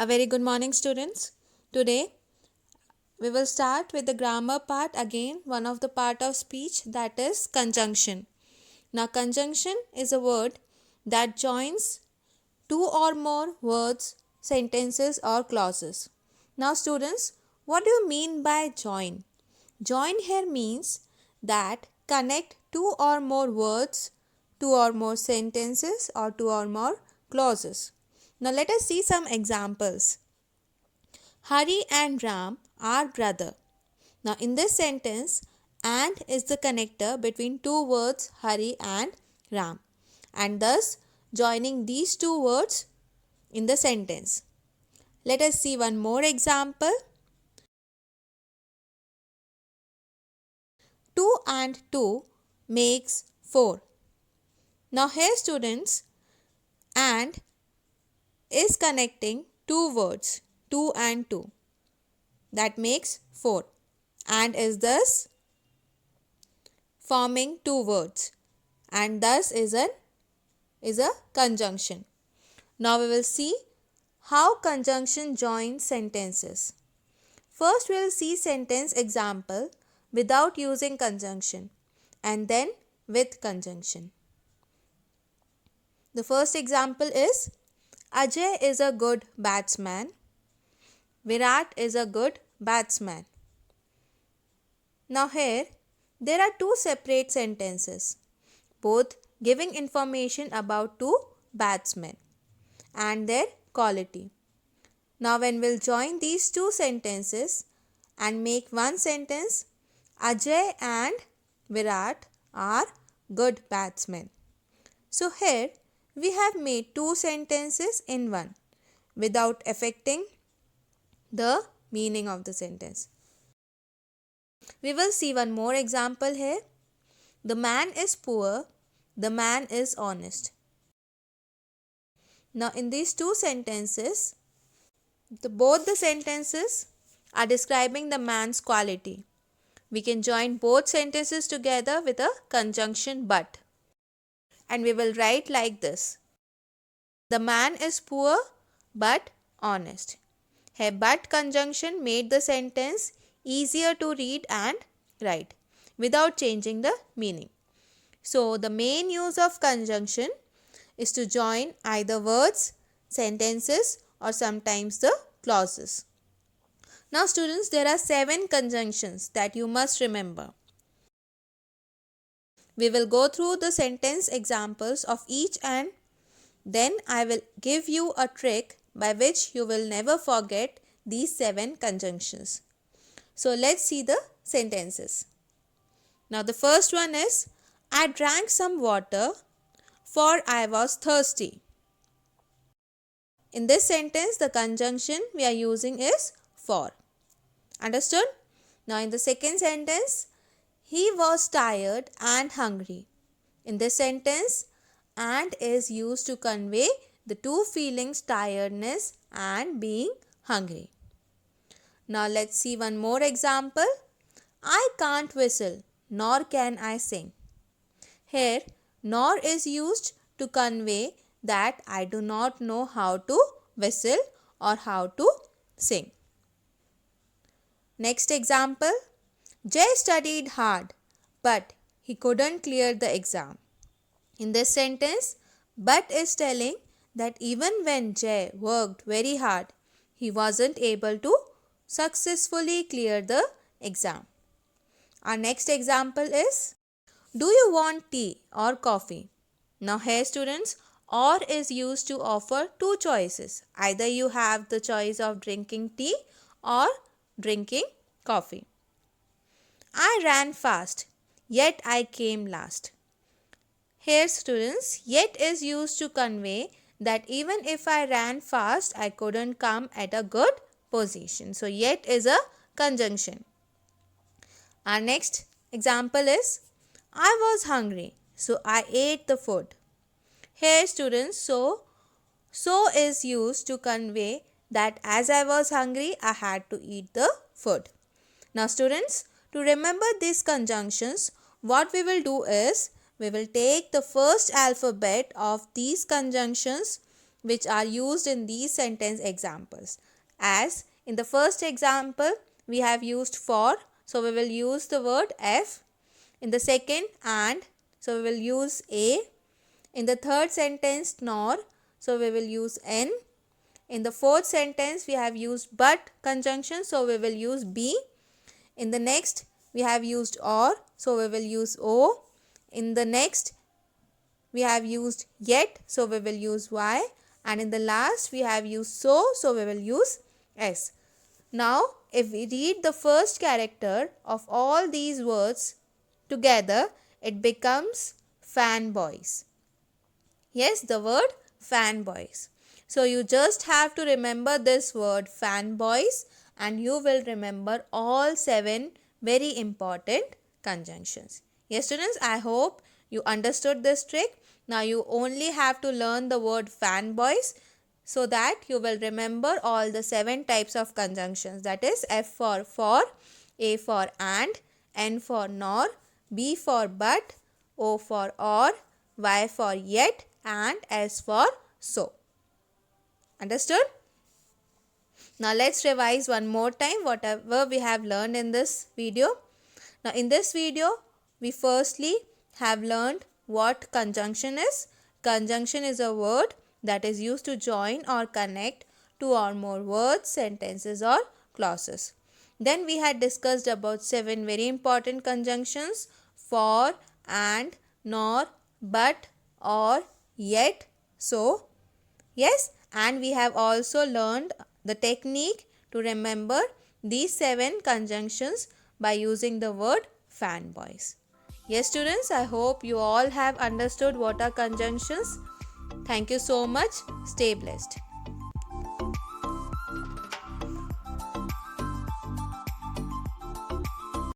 A very good morning, students. Today we will start with the grammar part again, one of the part of speech, that is conjunction. Now, conjunction is a word that joins two or more words, sentences, or clauses. Now, students, what do you mean by join? Join here means that connect two or more words, two or more sentences, or two or more clauses. Now, let us see some examples. Hari and Ram are brother. Now in this sentence, and is the connector between two words Hari and Ram, and thus joining these two words in the sentence. Let us see one more example. 2 and 2 makes 4. Now here students, and is connecting two words 2 and 2, that makes 4, and is thus forming two words, and thus is a conjunction. Now we will see how conjunction joins sentences. First we will see sentence example without using conjunction and then with conjunction. The first example is Ajay is a good batsman. Virat is a good batsman. Now here there are two separate sentences, both giving information about two batsmen and their quality. Now when we'll join these two sentences and make one sentence, Ajay and Virat are good batsmen. So here we have made two sentences in one without affecting the meaning of the sentence. We will see one more example here. The man is poor, the man is honest. Now in these two sentences, both the sentences are describing the man's quality. We can join both sentences together with a conjunction but. And we will write like this. The man is poor but honest. Here but conjunction made the sentence easier to read and write without changing the meaning. So the main use of conjunction is to join either words, sentences, or sometimes the clauses. Now students, there are 7 conjunctions that you must remember. We will go through the sentence examples of each and then I will give you a trick by which you will never forget these 7 conjunctions. So let's see the sentences. Now the first one is, I drank some water for I was thirsty. In this sentence, the conjunction we are using is for. Understood? Now in the second sentence, he was tired and hungry. In this sentence, and is used to convey the two feelings, tiredness and being hungry. Now let's see one more example. I can't whistle, nor can I sing. Here, nor is used to convey that I do not know how to whistle or how to sing. Next example. Jay studied hard, but he couldn't clear the exam. In this sentence, but is telling that even when Jay worked very hard, he wasn't able to successfully clear the exam. Our next example is, do you want tea or coffee? Now here students, or is used to offer two choices. Either you have the choice of drinking tea or drinking coffee. I ran fast, yet I came last. Here students, yet is used to convey that even if I ran fast, I couldn't come at a good position. So yet is a conjunction. Our next example is, I was hungry, so I ate the food. Here students, so is used to convey that as I was hungry, I had to eat the food. Now students, to remember these conjunctions, what we will do is, we will take the first alphabet of these conjunctions which are used in these sentence examples. As in the first example, we have used for, so we will use the word F. In the second, and, so we will use A. In the third sentence, nor, so we will use N. In the fourth sentence, we have used but conjunction, so we will use B. In the next, we have used or, so we will use O. In the next, we have used yet, so we will use Y. And in the last, we have used so we will use S. Now, if we read the first character of all these words together, it becomes fanboys. Yes, the word fanboys. So you just have to remember this word fanboys and you will remember all 7 very important conjunctions. Yes students, I hope you understood this trick. Now you only have to learn the word fanboys so that you will remember all the 7 types of conjunctions. That is F for, A for and, N for nor, B for but, O for or, Y for yet and S for so. Understood? Now let's revise one more time whatever we have learned in this video. Now in this video, we firstly have learned what conjunction is. Conjunction is a word that is used to join or connect two or more words, sentences or clauses. Then we had discussed about 7 very important conjunctions: for, and, nor, but, or, yet, so. Yes, and we have also learned the technique to remember these 7 conjunctions by using the word fanboys. Yes students, I hope you all have understood what are conjunctions. Thank you so much. Stay blessed.